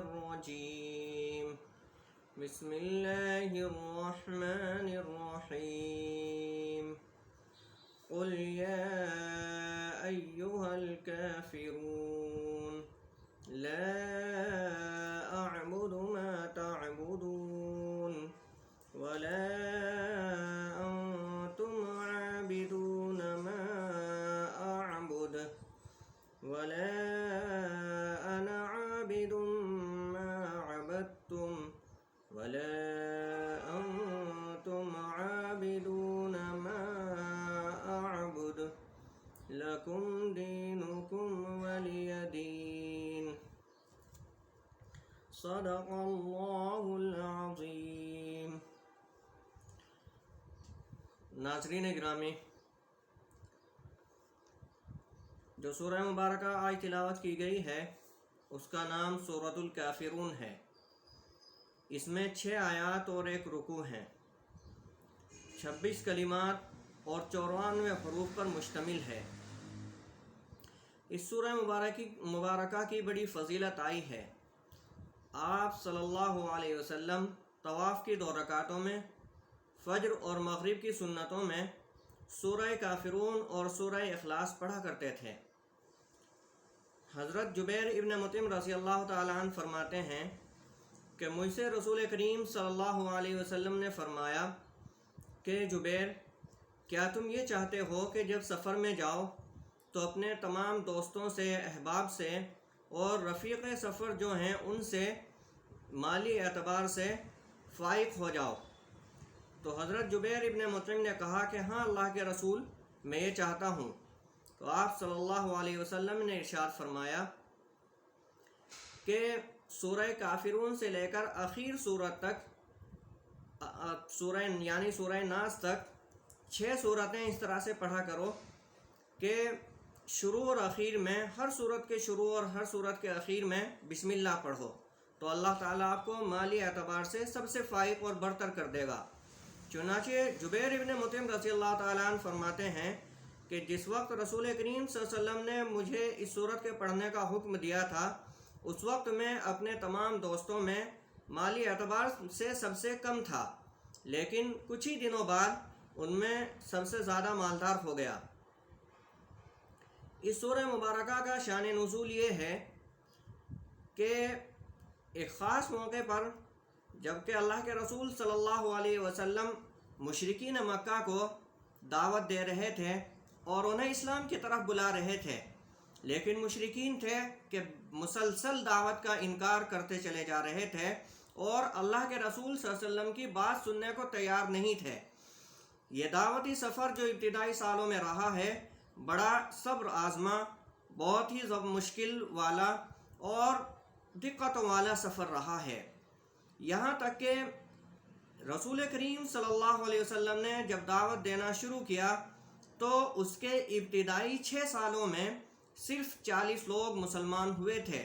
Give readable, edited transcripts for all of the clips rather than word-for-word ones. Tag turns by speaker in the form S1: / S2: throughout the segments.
S1: الرجيم بسم الله الرحمن الرحيم قل يا أيها الكافرون لا أعبد ما تعبدون ولا أنتم عابدون ما أعبد ولا أنا عابد ما عبدتم ولا أنتم عابدون ما أعبد لكم دينكم ولي دين صدق اللہ العظیم۔ ناظرین گرامی، جو سورہ مبارکہ آج تلاوت کی گئی ہے اس کا نام سورۃ الکافرون ہے۔ اس میں 6 آیات اور 1 رکوع ہیں، 26 کلمات اور 94 حروف پر مشتمل ہے۔ اس سورہ مبارکہ کی بڑی فضیلت آئی ہے۔ آپ صلی اللہ علیہ وسلم طواف کی 2 رکعتوں میں فجر اور مغرب کی سنتوں میں سورہ کافرون اور سورہ اخلاص پڑھا کرتے تھے۔ حضرت جبیر ابن مطعم رضی اللہ تعالیٰ عنہ فرماتے ہیں کہ مجھ سے رسول کریم صلی اللہ علیہ وسلم نے فرمایا کہ جبیر، کیا تم یہ چاہتے ہو کہ جب سفر میں جاؤ تو اپنے تمام دوستوں سے، احباب سے اور رفیق سفر جو ہیں ان سے مالی اعتبار سے فائق ہو جاؤ؟ تو حضرت جبیر ابن مطعم نے کہا کہ ہاں اللہ کے رسول، میں یہ چاہتا ہوں۔ تو آپ صلی اللہ علیہ وسلم نے ارشاد فرمایا کہ سورہ کافرون سے لے کر آخر سورت تک، سورہ ناس تک 6 سورتیں اس طرح سے پڑھا کرو کہ شروع اور اخیر میں، ہر سورت کے شروع اور ہر سورت کے اخیر میں بسم اللہ پڑھو، تو اللہ تعالیٰ آپ کو مالی اعتبار سے سب سے فائق اور برتر کر دے گا۔ چنانچہ جبیر ابن مطعم رضی اللہ تعالیٰ عنہ فرماتے ہیں کہ جس وقت رسول کریم صلی اللہ علیہ وسلم نے مجھے اس سورت کے پڑھنے کا حکم دیا تھا، اس وقت میں اپنے تمام دوستوں میں مالی اعتبار سے سب سے کم تھا، لیکن کچھ ہی دنوں بعد ان میں سب سے زیادہ مالدار ہو گیا۔ اس سورہ مبارکہ کا شان نزول یہ ہے کہ ایک خاص موقع پر جبکہ اللہ کے رسول صلی اللہ علیہ وسلم مشرکین مکہ کو دعوت دے رہے تھے اور انہیں اسلام کی طرف بلا رہے تھے، لیکن مشرکین تھے کہ مسلسل دعوت کا انکار کرتے چلے جا رہے تھے اور اللہ کے رسول صلی اللہ علیہ وسلم کی بات سننے کو تیار نہیں تھے۔ یہ دعوتی سفر جو ابتدائی سالوں میں رہا ہے، بڑا صبر آزما، بہت ہی مشکل والا اور دقتوں والا سفر رہا ہے۔ یہاں تک کہ رسول کریم صلی اللہ علیہ وسلم نے جب دعوت دینا شروع کیا تو اس کے ابتدائی 6 سالوں میں صرف 40 لوگ مسلمان ہوئے تھے،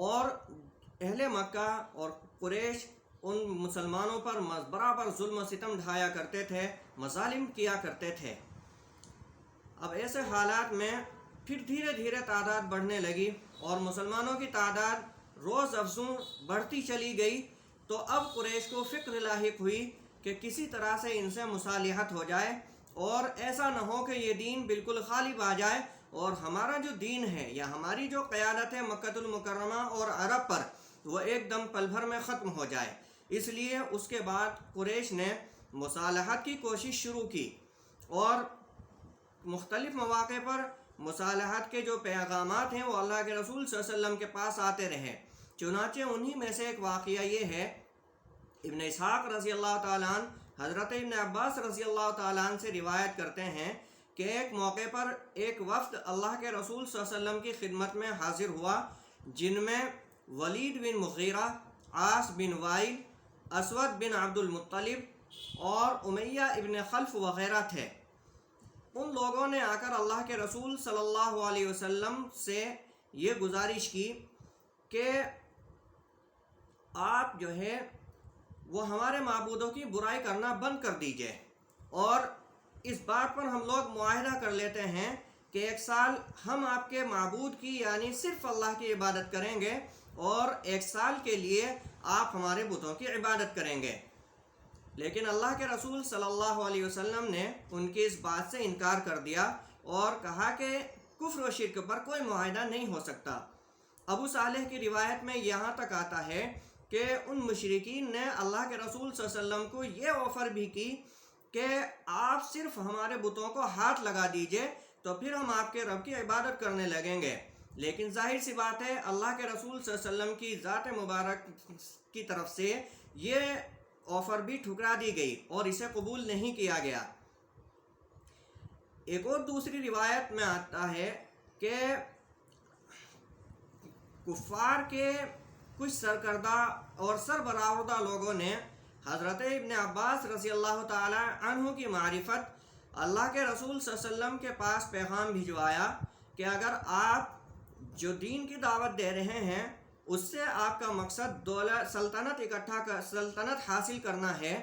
S1: اور اہل مکہ اور قریش ان مسلمانوں پر برابر ظلم و ستم ڈھایا کرتے تھے، مظالم کیا کرتے تھے۔ اب ایسے حالات میں پھر دھیرے دھیرے تعداد بڑھنے لگی اور مسلمانوں کی تعداد روز افزوں بڑھتی چلی گئی، تو اب قریش کو فکر لاحق ہوئی کہ کسی طرح سے ان سے مصالحت ہو جائے اور ایسا نہ ہو کہ یہ دین بالکل غالب آ جائے اور ہمارا جو دین ہے یا ہماری جو قیادت ہے مکۃ المکرمہ اور عرب پر، وہ ایک دم پل بھر میں ختم ہو جائے۔ اس لیے اس کے بعد قریش نے مصالحت کی کوشش شروع کی اور مختلف مواقع پر مصالحت کے جو پیغامات ہیں وہ اللہ کے رسول صلی اللہ علیہ وسلم کے پاس آتے رہے۔ چنانچہ انہی میں سے ایک واقعہ یہ ہے، ابن اسحاق رضی اللہ تعالیٰ عنہ حضرت ابن عباس رضی اللہ تعالیٰ عنہ سے روایت کرتے ہیں کہ ایک موقع پر ایک وفد اللہ کے رسول صلی اللہ علیہ وسلم کی خدمت میں حاضر ہوا، جن میں ولید بن مغیرہ، عاص بن وائل، اسود بن عبد المطلب اور امیہ ابن خلف وغیرہ تھے۔ ان لوگوں نے آ کر اللہ کے رسول صلی اللہ علیہ وسلم سے یہ گزارش کی کہ آپ جو ہے وہ ہمارے معبودوں کی برائی کرنا بند کر دیجئے، اور اس بات پر ہم لوگ معاہدہ کر لیتے ہیں کہ 1 سال ہم آپ کے معبود کی یعنی صرف اللہ کی عبادت کریں گے اور 1 سال کے لیے آپ ہمارے بتوں کی عبادت کریں گے۔ لیکن اللہ کے رسول صلی اللہ علیہ وسلم نے ان کی اس بات سے انکار کر دیا اور کہا کہ کفر و شرک پر کوئی معاہدہ نہیں ہو سکتا۔ ابو صالح کی روایت میں یہاں تک آتا ہے کہ ان مشرکین نے اللہ کے رسول صلی اللہ علیہ وسلم کو یہ آفر بھی کی کہ آپ صرف ہمارے بتوں کو ہاتھ لگا دیجئے تو پھر ہم آپ کے رب کی عبادت کرنے لگیں گے۔ لیکن ظاہر سی بات ہے اللہ کے رسول صلی اللہ علیہ وسلم کی ذات مبارک کی طرف سے یہ آفر بھی ٹھکرا دی گئی اور اسے قبول نہیں کیا گیا۔ ایک اور دوسری روایت میں آتا ہے کہ کفار کے کچھ سرکردہ اور سربراہدہ لوگوں نے حضرت ابن عباس رضی اللہ تعالی عنہ کی معرفت اللہ کے رسول صلی اللہ علیہ وسلم کے پاس پیغام بھجوایا کہ اگر آپ جو دین کی دعوت دے رہے ہیں اس سے آپ کا مقصد سلطنت حاصل کرنا ہے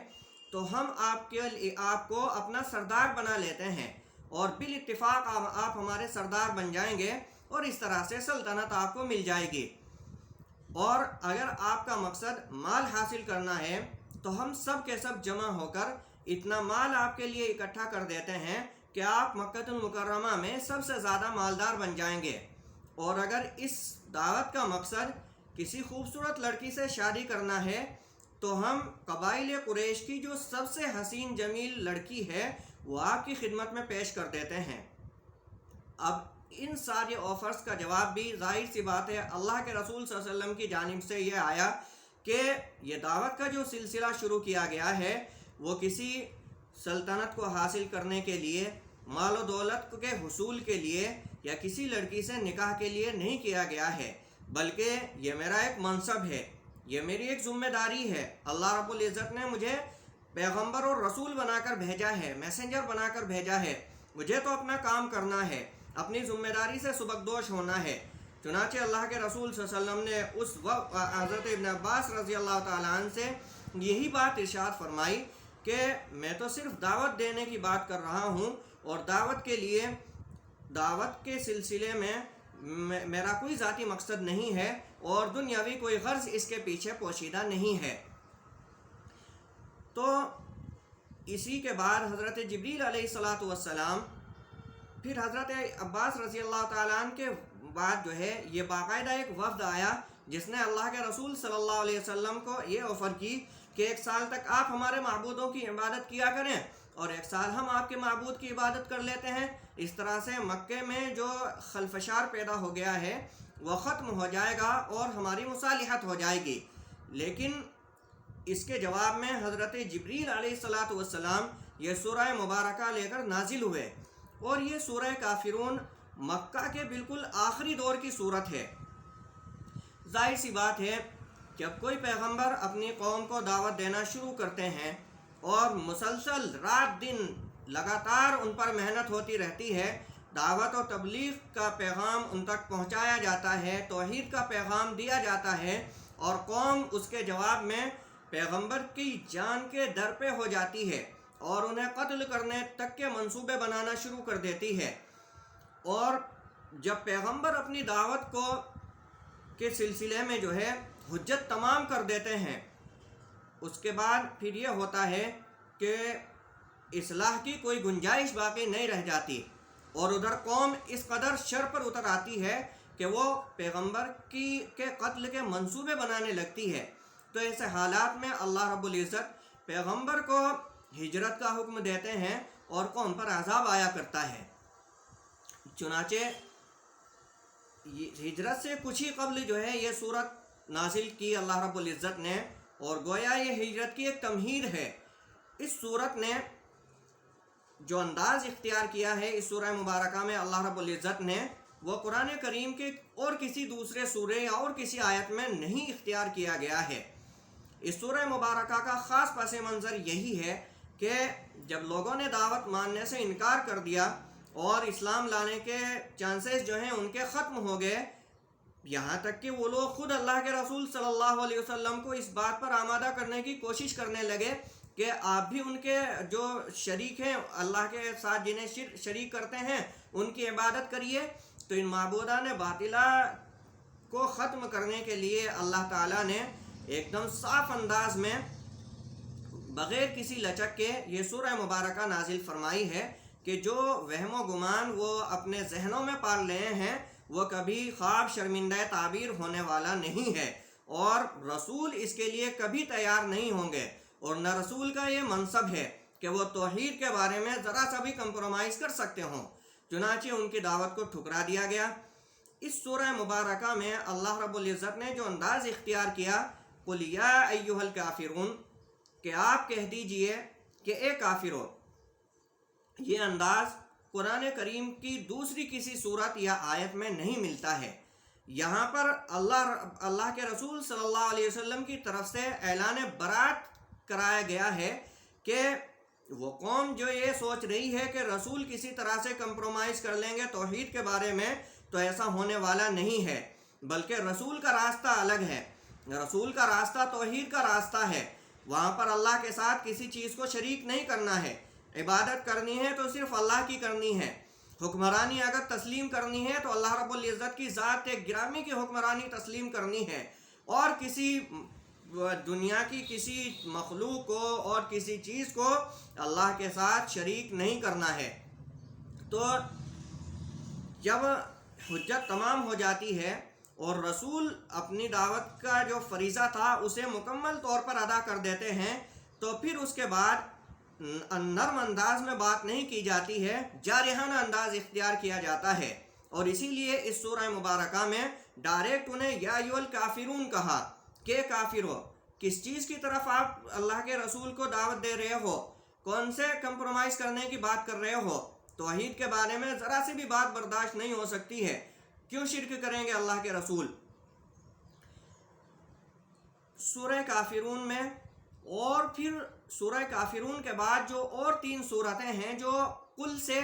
S1: تو ہم آپ کو اپنا سردار بنا لیتے ہیں اور بالاتفاق آپ ہمارے سردار بن جائیں گے اور اس طرح سے سلطنت آپ کو مل جائے گی۔ اور اگر آپ کا مقصد مال حاصل کرنا ہے تو ہم سب کے سب جمع ہو کر اتنا مال آپ کے لیے اکٹھا کر دیتے ہیں کہ آپ مکہ المکرمہ میں سب سے زیادہ مالدار بن جائیں گے۔ اور اگر اس دعوت کا مقصد کسی خوبصورت لڑکی سے شادی کرنا ہے تو ہم قبائل قریش کی جو سب سے حسین جمیل لڑکی ہے وہ آپ کی خدمت میں پیش کر دیتے ہیں۔ اب ان سارے آفرز کا جواب بھی ظاہر سی بات ہے اللہ کے رسول صلی اللہ علیہ وسلم کی جانب سے یہ آیا کہ یہ دعوت کا جو سلسلہ شروع کیا گیا ہے وہ کسی سلطنت کو حاصل کرنے کے لیے، مال و دولت کے حصول کے لیے یا کسی لڑکی سے نکاح کے لیے نہیں کیا گیا ہے، بلکہ یہ میرا ایک منصب ہے، یہ میری ایک ذمہ داری ہے۔ اللہ رب العزت نے مجھے پیغمبر اور رسول بنا کر بھیجا ہے، میسنجر بنا کر بھیجا ہے، مجھے تو اپنا کام کرنا ہے، اپنی ذمہ داری سے سبکدوش ہونا ہے۔ چنانچہ اللہ کے رسول صلی اللہ علیہ وسلم نے اس وقت حضرت ابن عباس رضی اللہ تعالیٰ عنہ سے یہی بات ارشاد فرمائی کہ میں تو صرف دعوت دینے کی بات کر رہا ہوں اور دعوت کے سلسلے میں میرا کوئی ذاتی مقصد نہیں ہے اور دنیاوی کوئی غرض اس کے پیچھے پوشیدہ نہیں ہے۔ تو اسی کے بعد حضرت جبریل علیہ السلام پھر حضرت عباس رضی اللہ تعالیٰ عنہ کے بعد جو ہے یہ باقاعدہ ایک وفد آیا جس نے اللہ کے رسول صلی اللہ علیہ وسلم کو یہ آفر کی کہ 1 سال تک آپ ہمارے معبودوں کی عبادت کیا کریں اور 1 سال ہم آپ کے معبود کی عبادت کر لیتے ہیں۔ اس طرح سے مکے میں جو خلفشار پیدا ہو گیا ہے وہ ختم ہو جائے گا اور ہماری مصالحت ہو جائے گی۔ لیکن اس کے جواب میں حضرت جبریل علیہ السلام یہ سورہ مبارکہ لے کر نازل ہوئے اور یہ سورہ کافرون مکہ کے بالکل آخری دور کی صورت ہے۔ ظاہر سی بات ہے جب کوئی پیغمبر اپنی قوم کو دعوت دینا شروع کرتے ہیں اور مسلسل رات دن لگاتار ان پر محنت ہوتی رہتی ہے، دعوت و تبلیغ کا پیغام ان تک پہنچایا جاتا ہے، توحید کا پیغام دیا جاتا ہے اور قوم اس کے جواب میں پیغمبر کی جان کے در پہ ہو جاتی ہے اور انہیں قتل کرنے تک کے منصوبے بنانا شروع کر دیتی ہے۔ اور جب پیغمبر اپنی دعوت کے سلسلے میں جو ہے حجت تمام کر دیتے ہیں اس کے بعد پھر یہ ہوتا ہے کہ اصلاح کی کوئی گنجائش باقی نہیں رہ جاتی اور ادھر قوم اس قدر شر پر اتر آتی ہے کہ وہ پیغمبر کے قتل کے منصوبے بنانے لگتی ہے۔ تو ایسے حالات میں اللہ رب العزت پیغمبر کو ہجرت کا حکم دیتے ہیں اور قوم پر عذاب آیا کرتا ہے۔ چنانچہ ہجرت سے کچھ ہی قبل جو ہے یہ صورت نازل کی اللہ رب العزت نے اور گویا یہ ہجرت کی ایک تمہید ہے۔ اس صورت نے جو انداز اختیار کیا ہے اس سورہ مبارکہ میں اللہ رب العزت نے وہ قرآن کریم کے اور کسی دوسرے سورے یا اور کسی آیت میں نہیں اختیار کیا گیا ہے۔ اس سورہ مبارکہ کا خاص پس منظر یہی ہے کہ جب لوگوں نے دعوت ماننے سے انکار کر دیا اور اسلام لانے کے چانسز جو ہیں ان کے ختم ہو گئے، یہاں تک کہ وہ لوگ خود اللہ کے رسول صلی اللہ علیہ وسلم کو اس بات پر آمادہ کرنے کی کوشش کرنے لگے کہ آپ بھی ان کے جو شریک ہیں اللہ کے ساتھ جنہیں شریک کرتے ہیں ان کی عبادت کریے۔ تو ان معبودان باطلہ کو ختم کرنے کے لیے اللہ تعالیٰ نے ایک دم صاف انداز میں بغیر کسی لچک کے یہ سورہ مبارکہ نازل فرمائی ہے کہ جو وہم و گمان وہ اپنے ذہنوں میں پال رہے ہیں وہ کبھی خواب شرمندہ تعبیر ہونے والا نہیں ہے، اور رسول اس کے لیے کبھی تیار نہیں ہوں گے، اور نہ رسول کا یہ منصب ہے کہ وہ توحید کے بارے میں ذرا سا بھی کمپرومائز کر سکتے ہوں۔ چنانچہ ان کی دعوت کو ٹھکرا دیا گیا۔ اس سورہ مبارکہ میں اللہ رب العزت نے جو انداز اختیار کیا، قُلْ يَا أَيُّهَا الْكَافِرُونَ، کہ آپ کہہ دیجئے کہ اے کافرو، یہ انداز قرآن کریم کی دوسری کسی صورت یا آیت میں نہیں ملتا ہے۔ یہاں پر اللہ کے رسول صلی اللہ علیہ وسلم کی طرف سے اعلان برات کرایا گیا ہے کہ وہ قوم جو یہ سوچ رہی ہے کہ رسول کسی طرح سے کمپرومائز کر لیں گے توحید کے بارے میں، تو ایسا ہونے والا نہیں ہے، بلکہ رسول کا راستہ الگ ہے۔ رسول کا راستہ توحید کا راستہ ہے۔ وہاں پر اللہ کے ساتھ کسی چیز کو شریک نہیں کرنا ہے۔ عبادت کرنی ہے تو صرف اللہ کی کرنی ہے۔ حکمرانی اگر تسلیم کرنی ہے تو اللہ رب العزت کی ذات گرامی کی حکمرانی تسلیم کرنی ہے، اور کسی دنیا کی کسی مخلوق کو اور کسی چیز کو اللہ کے ساتھ شریک نہیں کرنا ہے۔ تو جب حجت تمام ہو جاتی ہے اور رسول اپنی دعوت کا جو فریضہ تھا اسے مکمل طور پر ادا کر دیتے ہیں، تو پھر اس کے بعد نرم انداز میں بات نہیں کی جاتی ہے، جارحانہ انداز اختیار کیا جاتا ہے۔ اور اسی لیے اس سورہ مبارکہ میں ڈائریکٹ انہیں یا ایھا الکافرون کہا کہ کافرو، کس چیز کی طرف آپ اللہ کے رسول کو دعوت دے رہے ہو؟ کون سے کمپرومائز کرنے کی بات کر رہے ہو؟ توحید کے بارے میں ذرا سی بھی بات برداشت نہیں ہو سکتی ہے، کیوں شرک کریں گے اللہ کے رسول؟ سورہ کافرون میں، اور پھر سورہ کافرون کے بعد جو اور 3 سورتیں ہیں جو قل سے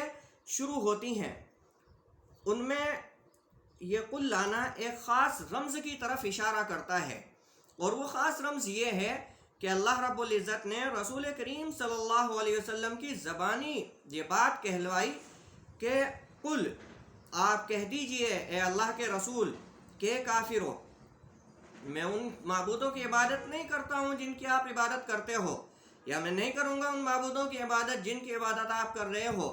S1: شروع ہوتی ہیں، ان میں یہ قل لانا ایک خاص رمز کی طرف اشارہ کرتا ہے، اور وہ خاص رمز یہ ہے کہ اللہ رب العزت نے رسول کریم صلی اللہ علیہ وسلم کی زبانی یہ بات کہلوائی کہ قل، آپ کہہ دیجئے اے اللہ کے رسول کہ کافرو، میں ان معبودوں کی عبادت نہیں کرتا ہوں جن کی آپ عبادت کرتے ہو، یا میں نہیں کروں گا ان معبودوں کی عبادت جن کی عبادت آپ کر رہے ہو۔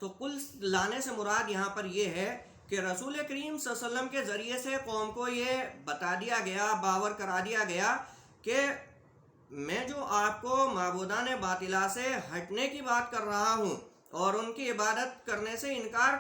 S1: تو قل لانے سے مراد یہاں پر یہ ہے کہ رسول کریم صلی اللہ علیہ وسلم کے ذریعے سے قوم کو یہ بتا دیا گیا، باور کرا دیا گیا کہ میں جو آپ کو معبودان باطلہ سے ہٹنے کی بات کر رہا ہوں اور ان کی عبادت کرنے سے انکار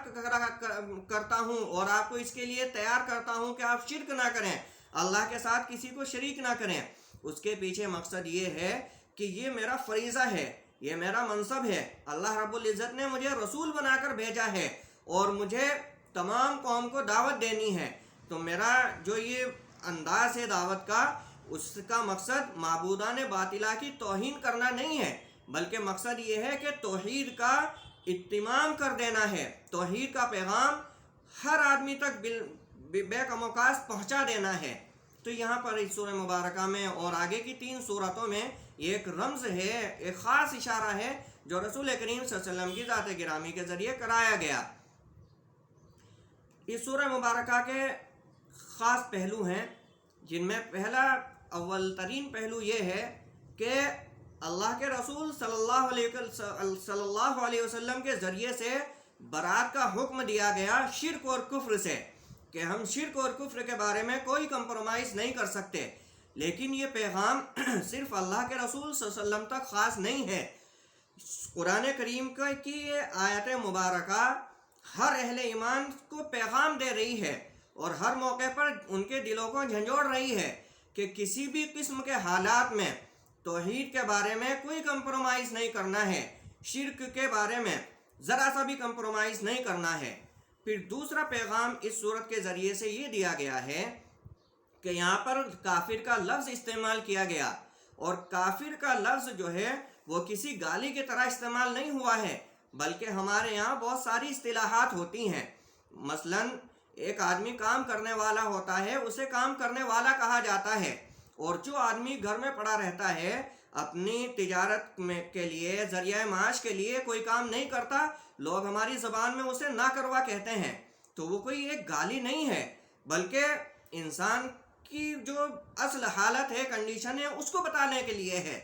S1: کرتا ہوں، اور آپ کو اس کے لیے تیار کرتا ہوں کہ آپ شرک نہ کریں، اللہ کے ساتھ کسی کو شریک نہ کریں، اس کے پیچھے مقصد یہ ہے کہ یہ میرا فریضہ ہے، یہ میرا منصب ہے۔ اللہ رب العزت نے مجھے رسول بنا کر بھیجا ہے اور مجھے تمام قوم کو دعوت دینی ہے، تو میرا جو یہ انداز ہے دعوت کا، اس کا مقصد معبودان باطلہ کی توہین کرنا نہیں ہے، بلکہ مقصد یہ ہے کہ توحید کا اتمام کر دینا ہے، توحید کا پیغام ہر آدمی تک بے کم و کاست پہنچا دینا ہے۔ تو یہاں پر اس سورہ مبارکہ میں اور آگے کی 3 سورتوں میں یہ ایک رمز ہے، ایک خاص اشارہ ہے جو رسول کریم صلی اللہ علیہ وسلم کی ذات گرامی کے ذریعے کرایا گیا۔ اس سورہ مبارکہ کے خاص پہلو ہیں، جن میں پہلا اول ترین پہلو یہ ہے کہ اللہ کے رسول صلی اللہ علیہ وسلم کے ذریعے سے برات کا حکم دیا گیا شرک اور کفر سے، کہ ہم شرک اور کفر کے بارے میں کوئی کمپرومائز نہیں کر سکتے۔ لیکن یہ پیغام صرف اللہ کے رسول صلی اللہ علیہ وسلم تک خاص نہیں ہے، قرآن کریم کی یہ آیت مبارکہ ہر اہل ایمان کو پیغام دے رہی ہے، اور ہر موقع پر ان کے دلوں کو جھنجھوڑ رہی ہے کہ کسی بھی قسم کے حالات میں توحید کے بارے میں کوئی کمپرومائز نہیں کرنا ہے، شرک کے بارے میں ذرا سا بھی کمپرومائز نہیں کرنا ہے۔ پھر دوسرا پیغام اس صورت کے ذریعے سے یہ دیا گیا ہے کہ یہاں پر کافر کا لفظ استعمال کیا گیا، اور کافر کا لفظ جو ہے وہ کسی گالی کی طرح استعمال نہیں ہوا ہے، بلکہ ہمارے یہاں بہت ساری اصطلاحات ہوتی ہیں۔ مثلاً ایک آدمی کام کرنے والا ہوتا ہے، اسے کام کرنے والا کہا جاتا ہے، اور جو آدمی گھر میں پڑا رہتا ہے اپنی تجارت کے لیے، ذریعہ معاش کے لیے کوئی کام نہیں کرتا، لوگ ہماری زبان میں اسے نا کروا کہتے ہیں، تو وہ کوئی ایک گالی نہیں ہے، بلکہ انسان کی جو اصل حالت ہے، کنڈیشن ہے، اس کو بتانے کے لیے ہے۔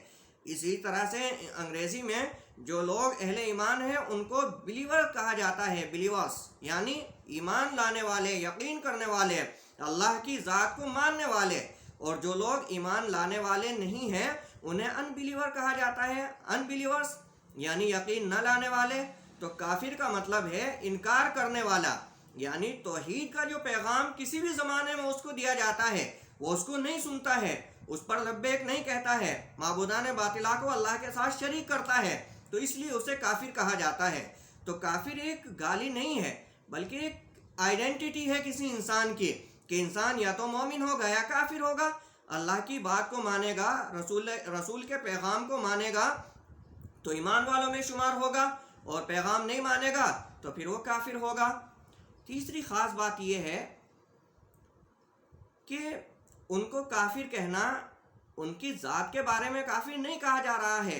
S1: اسی طرح سے انگریزی میں جو لوگ اہل ایمان ہیں ان کو بلیور کہا جاتا ہے، بلیورس، یعنی ایمان لانے والے، یقین کرنے والے، اللہ کی ذات کو ماننے والے۔ اور جو لوگ ایمان لانے والے نہیں ہیں انہیں ان بلیور کہا جاتا ہے، ان بلیورس، یعنی یقین نہ لانے والے۔ تو کافر کا مطلب ہے انکار کرنے والا، یعنی توحید کا جو پیغام کسی بھی زمانے میں اس کو دیا جاتا ہے وہ اس کو نہیں سنتا ہے، اس پر لبیک نہیں کہتا ہے، معبودان باطلا کو اللہ کے ساتھ شریک کرتا ہے، تو اس لیے اسے کافر کہا جاتا ہے۔ تو کافر ایک گالی نہیں ہے بلکہ ایک آئیڈینٹی ہے کسی انسان کی، کہ انسان یا تو مومن ہوگا یا کافر ہوگا، اللہ کی بات کو مانے گا، رسول کے پیغام کو مانے گا تو ایمان والوں میں شمار ہوگا، اور پیغام نہیں مانے گا تو پھر وہ کافر ہوگا۔ تیسری خاص بات یہ ہے کہ ان کو کافر کہنا، ان کی ذات کے بارے میں کافر نہیں کہا جا رہا ہے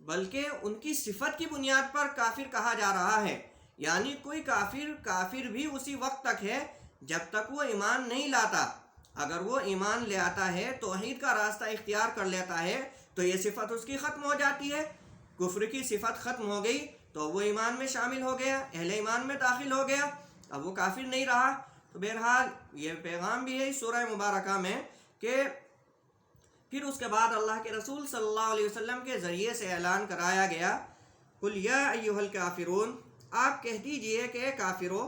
S1: بلکہ ان کی صفت کی بنیاد پر کافر کہا جا رہا ہے۔ یعنی کوئی کافر بھی اسی وقت تک ہے جب تک وہ ایمان نہیں لاتا۔ اگر وہ ایمان لے آتا ہے، توحید کا راستہ اختیار کر لیتا ہے، تو یہ صفت اس کی ختم ہو جاتی ہے۔ کفر کی صفت ختم ہو گئی تو وہ ایمان میں شامل ہو گیا، اہل ایمان میں داخل ہو گیا، اب وہ کافر نہیں رہا۔ تو بہرحال یہ پیغام بھی ہے اس سورہ مبارکہ میں کہ پھر اس کے بعد اللہ کے رسول صلی اللہ علیہ وسلم کے ذریعے سے اعلان کرایا گیا، قُلْ يَا أَيُّهَا الْكَافِرُونَ، آپ کہہ دیجئے کہ کافرو،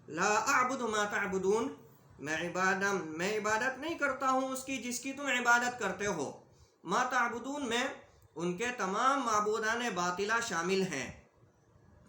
S1: لا اعبد ما تعبدون، میں عبادت نہیں کرتا ہوں اس کی جس کی تم عبادت کرتے ہو۔ ما تعبدون میں ان کے تمام معبودان باطلہ شامل ہیں،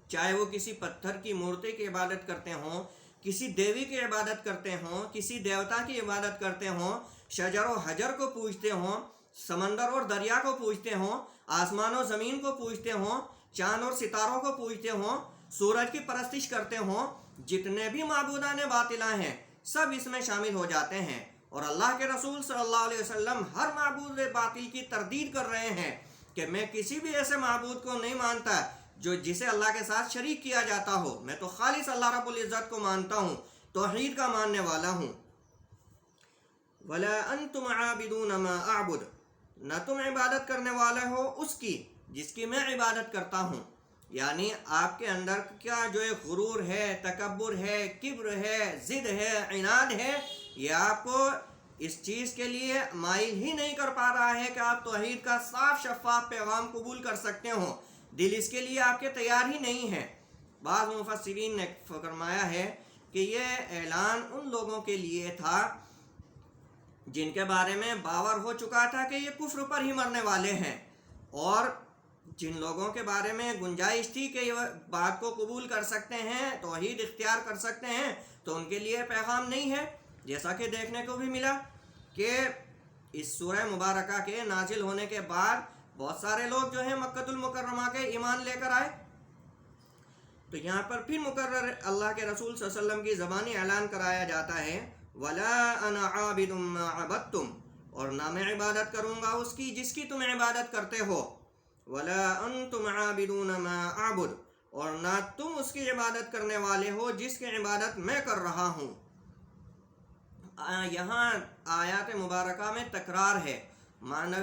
S1: چاہے وہ کسی پتھر کی مورتی کی عبادت کرتے ہوں، کسی دیوی کی عبادت کرتے ہوں، کسی دیوتا کی عبادت کرتے ہوں، شجر و حجر کو پوجتے ہوں، سمندر اور دریا کو پوجتے ہوں، آسمان و زمین کو پوجتے ہوں، چاند اور ستاروں کو پوجتے ہوں، سورج کی پرستش کرتے ہوں، جتنے بھی معبودان باطلہ ہیں سب اس میں شامل ہو جاتے ہیں۔ اور اللہ کے رسول صلی اللہ علیہ وسلم ہر معبود باطل کی تردید کر رہے ہیں کہ میں کسی بھی ایسے معبود کو نہیں مانتا جسے اللہ کے ساتھ شریک کیا جاتا ہو، میں تو خالص اللہ رب العزت کو مانتا ہوں، توحید کا ماننے والا ہوں۔ وَلَا أَنْتُمْ عَابِدُونَ مَا أَعْبُدُ، نہ تم عبادت کرنے والے ہو اس کی جس کی میں عبادت کرتا ہوں۔ یعنی آپ کے اندر کیا جو ایک غرور ہے، تکبر ہے، کبر ہے، ضد ہے، عناد ہے، یہ آپ کو اس چیز کے لیے مائل ہی نہیں کر پا رہا ہے کہ آپ توحید کا صاف شفاف پیغام قبول کر سکتے ہوں، دل اس کے لیے آپ کے تیار ہی نہیں ہے۔ بعض مفسرین نے فرمایا ہے کہ یہ اعلان ان لوگوں کے لیے تھا جن کے بارے میں باور ہو چکا تھا کہ یہ کفر پر ہی مرنے والے ہیں، اور جن لوگوں کے بارے میں گنجائش تھی کہ یہ بات کو قبول کر سکتے ہیں، توحید اختیار کر سکتے ہیں، تو ان کے لیے پیغام نہیں ہے۔ جیسا کہ دیکھنے کو بھی ملا کہ اس سورہ مبارکہ کے نازل ہونے کے بعد بہت سارے لوگ جو ہیں مکۃ المکرمہ کے ایمان لے کر آئے۔ تو یہاں پر پھر مقرر اللہ کے رسول صلی اللہ علیہ وسلم کی زبانی اعلان کرایا جاتا ہے، وَلَا أَنَا عَابِدٌ مَا عَبَدتُّمْ، اور نہ میں عبادت کروں گا اس کی جس کی تم عبادت کرتے ہو، وَلَا أَنْتُمْ عَابِدُونَ مَا أَعْبُدُ، اور نہ تم اس کی عبادت کرنے والے ہو جس کی عبادت میں کر رہا ہوں۔ یہاں آیات مبارکہ میں تکرار ہے،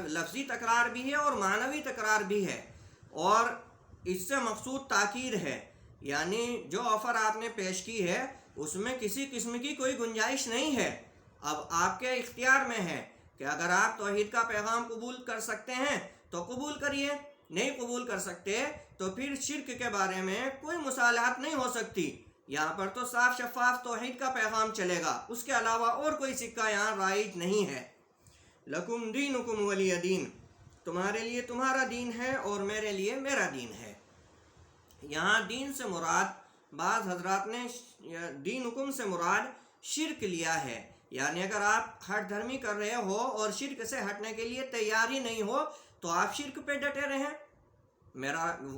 S1: لفظی تکرار بھی ہے اور معنوی تکرار بھی ہے، اور اس سے مقصود تاکید ہے، یعنی جو آفر آپ نے پیش کی ہے اس میں کسی قسم کی کوئی گنجائش نہیں ہے۔ اب آپ کے اختیار میں ہے کہ اگر آپ توحید کا پیغام قبول کر سکتے ہیں تو قبول کریے، نہیں قبول کر سکتے تو پھر شرک کے بارے میں کوئی مصالحت نہیں ہو سکتی۔ یہاں پر تو صاف شفاف توحید کا پیغام چلے گا، اس کے علاوہ اور کوئی سکہ یہاں رائج نہیں ہے۔ لَكُمْ دِينُكُمْ وَلِيَ دِين، تمہارے لیے تمہارا دین ہے اور میرے لیے میرا دین ہے۔ یہاں دین سے مراد، بعض حضرات نے دینکم سے مراد شرک لیا ہے، یعنی اگر آپ ہٹ دھرمی کر رہے ہو اور شرک سے ہٹنے کے لیے تیار ہی نہیں ہو تو آپ شرک پہ ڈٹے رہیں۔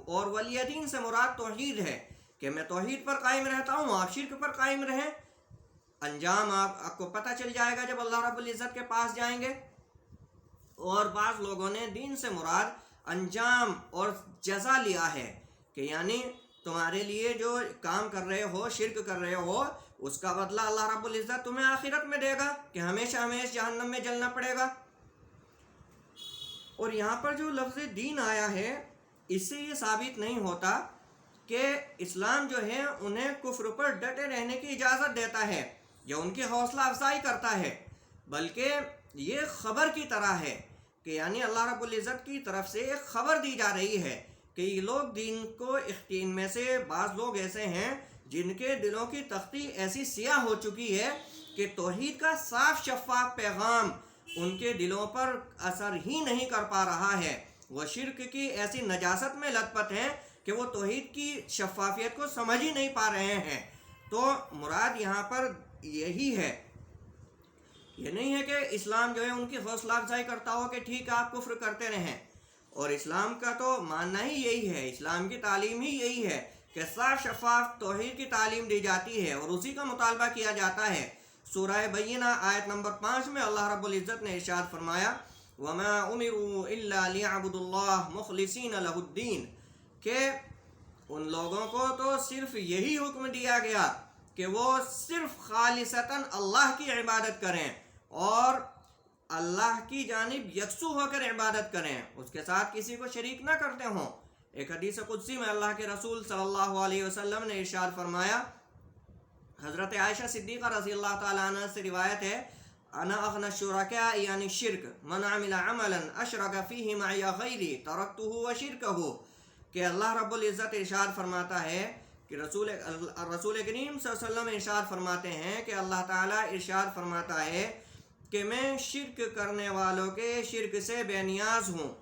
S1: اور ولی دین سے مراد توحید ہے کہ میں توحید پر قائم رہتا ہوں، آپ شرک پر قائم رہیں۔ انجام آپ کو پتہ چل جائے گا جب اللہ رب العزت کے پاس جائیں گے۔ اور بعض لوگوں نے دین سے مراد انجام اور جزا لیا ہے کہ یعنی تمہارے لیے جو کام کر رہے ہو، شرک کر رہے ہو، اس کا بدلہ اللہ رب العزت تمہیں آخرت میں دے گا کہ ہمیشہ ہمیشہ جہنم میں جلنا پڑے گا۔ اور یہاں پر جو لفظ دین آیا ہے، اس سے یہ ثابت نہیں ہوتا کہ اسلام جو ہے انہیں کفر پر ڈٹے رہنے کی اجازت دیتا ہے یا ان کی حوصلہ افزائی کرتا ہے، بلکہ یہ خبر کی طرح ہے کہ یعنی اللہ رب العزت کی طرف سے ایک خبر دی جا رہی ہے کہ یہ لوگ دین کو، ان میں سے بعض لوگ ایسے ہیں جن کے دلوں کی تختی ایسی سیاہ ہو چکی ہے کہ توحید کا صاف شفاف پیغام ان کے دلوں پر اثر ہی نہیں کر پا رہا ہے، وہ شرک کی ایسی نجاست میں لت پت ہیں کہ وہ توحید کی شفافیت کو سمجھ ہی نہیں پا رہے ہیں۔ تو مراد یہاں پر یہی ہے، یہ نہیں ہے کہ اسلام جو ہے ان کی حوصلہ افزائی کرتا ہو کہ ٹھیک ہے آپ کفر کرتے رہیں، اور اسلام کا تو ماننا ہی یہی ہے، اسلام کی تعلیم ہی یہی ہے کہ صاف شفاف توحید کی تعلیم دی جاتی ہے اور اسی کا مطالبہ کیا جاتا ہے۔ سورہ بینہ آیت نمبر 5 میں اللہ رب العزت نے ارشاد فرمایا وَمَا أُمِرُوا إِلَّا لِيَعْبُدُوا اللَّهَ مُخْلِصِينَ لَهُ الدِّينَ، کہ ان لوگوں کو تو صرف یہی حکم دیا گیا کہ وہ صرف خالصتاً اللہ کی عبادت کریں اور اللہ کی جانب یکسو ہو کر عبادت کریں، اس کے ساتھ کسی کو شریک نہ کرتے ہوں۔ ایک حدیث قدسی میں اللہ کے رسول صلی اللہ علیہ وسلم نے ارشاد فرمایا، حضرت عائشہ صدیقہ رضی اللہ تعالیٰ عنہ سے روایت ہے، انا اغنى الشركاء یعنی شرک من عمل عملا اشرک فیہ معی غیری ترکتہ وشرکہ، کہ اللہ رب العزت ارشاد فرماتا ہے کہ رسول کریم صلی اللہ علیہ وسلم ارشاد فرماتے ہیں کہ اللہ تعالیٰ ارشاد فرماتا ہے کہ میں شرک کرنے والوں کے شرک سے بے نیاز ہوں۔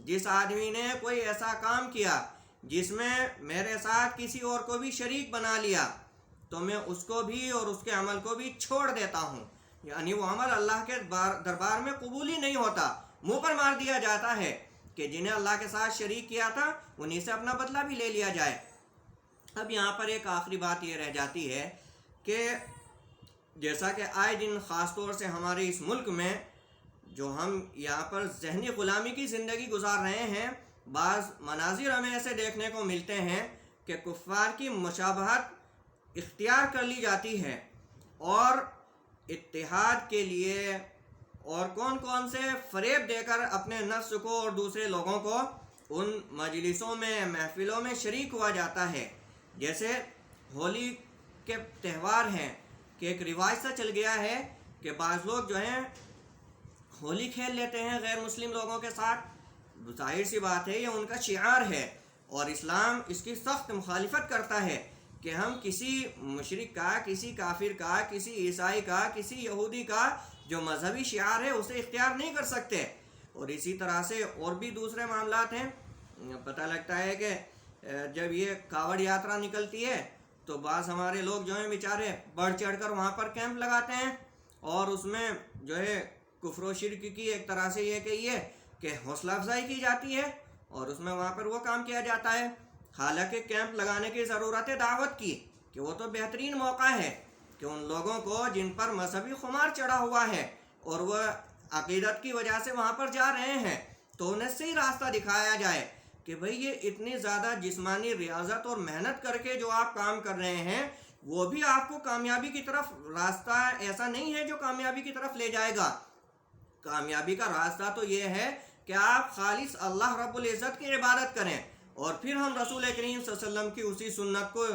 S1: جس آدمی نے کوئی ایسا کام کیا جس میں میرے ساتھ کسی اور کو بھی شریک بنا لیا تو میں اس کو بھی اور اس کے عمل کو بھی چھوڑ دیتا ہوں، یعنی وہ عمل اللہ کے دربار میں قبول ہی نہیں ہوتا، منہ پر مار دیا جاتا ہے کہ جنہیں اللہ کے ساتھ شریک کیا تھا انہی سے اپنا بدلہ بھی لے لیا جائے۔ اب یہاں پر ایک آخری بات یہ رہ جاتی ہے کہ جیسا کہ آئے دن خاص طور سے ہمارے اس ملک میں جو ہم یہاں پر ذہنی غلامی کی زندگی گزار رہے ہیں، بعض مناظر ہمیں ایسے دیکھنے کو ملتے ہیں کہ کفار کی مشابہت اختیار کر لی جاتی ہے اور اتحاد کے لیے اور کون کون سے فریب دے کر اپنے نفس کو اور دوسرے لوگوں کو ان مجلسوں میں، محفلوں میں شریک ہوا جاتا ہے۔ جیسے ہولی کے تہوار ہیں کہ ایک رواج سا چل گیا ہے کہ بعض لوگ جو ہیں ہولی کھیل لیتے ہیں غیر مسلم لوگوں کے ساتھ، ظاہر سی بات ہے یہ ان کا شعار ہے اور اسلام اس کی سخت مخالفت کرتا ہے کہ ہم کسی مشرک کا، کسی کافر کا، کسی عیسائی کا، کسی یہودی کا جو مذہبی شعار ہے اسے اختیار نہیں کر سکتے۔ اور اسی طرح سے اور بھی دوسرے معاملات ہیں، پتہ لگتا ہے کہ جب یہ کاوڑ یاترا نکلتی ہے تو بعض ہمارے لوگ جو ہیں بیچارے بڑھ چڑھ کر وہاں پر کیمپ لگاتے ہیں اور اس میں جو ہے کفر و شرک کی ایک طرح سے یہ کہیے کہ حوصلہ افزائی کی جاتی ہے اور اس میں وہاں پر وہ کام کیا جاتا ہے، حالانکہ کیمپ لگانے کی ضرورت ہے دعوت کی، کہ وہ تو بہترین موقع ہے کہ ان لوگوں کو جن پر مذہبی خمار چڑھا ہوا ہے اور وہ عقیدت کی وجہ سے وہاں پر جا رہے ہیں تو انہیں صحیح راستہ دکھایا جائے کہ بھئی یہ اتنی زیادہ جسمانی ریاضت اور محنت کر کے جو آپ کام کر رہے ہیں وہ بھی آپ کو کامیابی کی طرف راستہ ایسا نہیں ہے جو کامیابی کی طرف لے جائے گا۔ کامیابی کا راستہ تو یہ ہے کہ آپ خالص اللہ رب العزت کی عبادت کریں اور پھر ہم رسول کریم صلی اللہ علیہ وسلم کی اسی سنت کو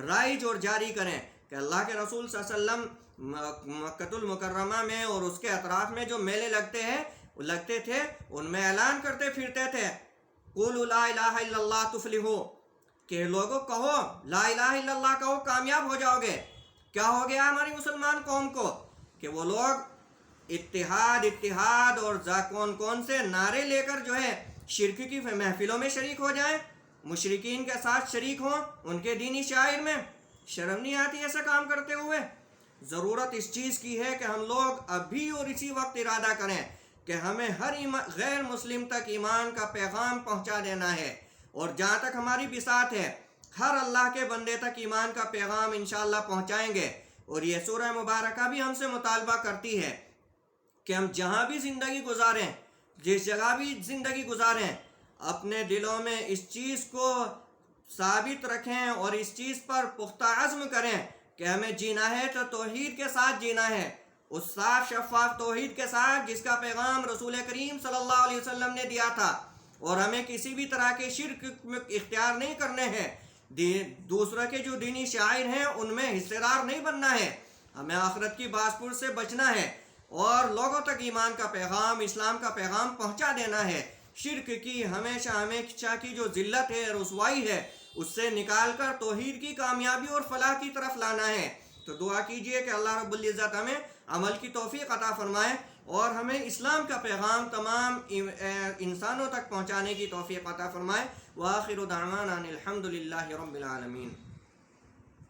S1: رائج اور جاری کریں کہ اللہ کے رسول صلی اللہ علیہ وسلم مکۃ المکرمہ میں اور اس کے اطراف میں جو میلے لگتے تھے ان میں اعلان کرتے پھرتے تھے قولوا لا الہ الا اللہ تفلحوا، کہ لوگوں کہو لا الہ الا اللہ کہو کامیاب ہو جاؤ گے۔ کیا ہو گیا ہماری مسلمان قوم کو کہ وہ لوگ اتحاد اور کون سے نعرے لے کر جو ہے شرک کی محفلوں میں شریک ہو جائیں، مشرکین کے ساتھ شریک ہوں ان کے دینی شاعر میں۔ شرم نہیں آتی ایسا کام کرتے ہوئے؟ ضرورت اس چیز کی ہے کہ ہم لوگ ابھی اور اسی وقت ارادہ کریں کہ ہمیں ہر غیر مسلم تک ایمان کا پیغام پہنچا دینا ہے، اور جہاں تک ہماری بساط ہے ہر اللہ کے بندے تک ایمان کا پیغام انشاءاللہ پہنچائیں گے۔ اور یہ سورہ مبارکہ بھی ہم سے مطالبہ کرتی ہے کہ ہم جہاں بھی زندگی گزاریں، جس جگہ بھی زندگی گزاریں، اپنے دلوں میں اس چیز کو ثابت رکھیں اور اس چیز پر پختہ عزم کریں کہ ہمیں جینا ہے تو توحید کے ساتھ جینا ہے، اس صاف شفاف توحید کے ساتھ جس کا پیغام رسول کریم صلی اللہ علیہ وسلم نے دیا تھا، اور ہمیں کسی بھی طرح کے شرک اختیار نہیں کرنے ہیں، دوسروں کے جو دینی شعائر ہیں ان میں حصے دار نہیں بننا ہے، ہمیں آخرت کی بازپرس سے بچنا ہے اور لوگوں تک ایمان کا پیغام، اسلام کا پیغام پہنچا دینا ہے۔ شرک کی ہمیشہ کی جو ذلت ہے، رسوائی ہے، اس سے نکال کر توحید کی کامیابی اور فلاح کی طرف لانا ہے۔ تو دعا کیجئے کہ اللہ رب العزت ہمیں عمل کی توفیق عطا فرمائے اور ہمیں اسلام کا پیغام تمام انسانوں تک پہنچانے کی توفیق عطا فرمائے۔ وآخر دعوانا ان الحمد للہ رب العالمین۔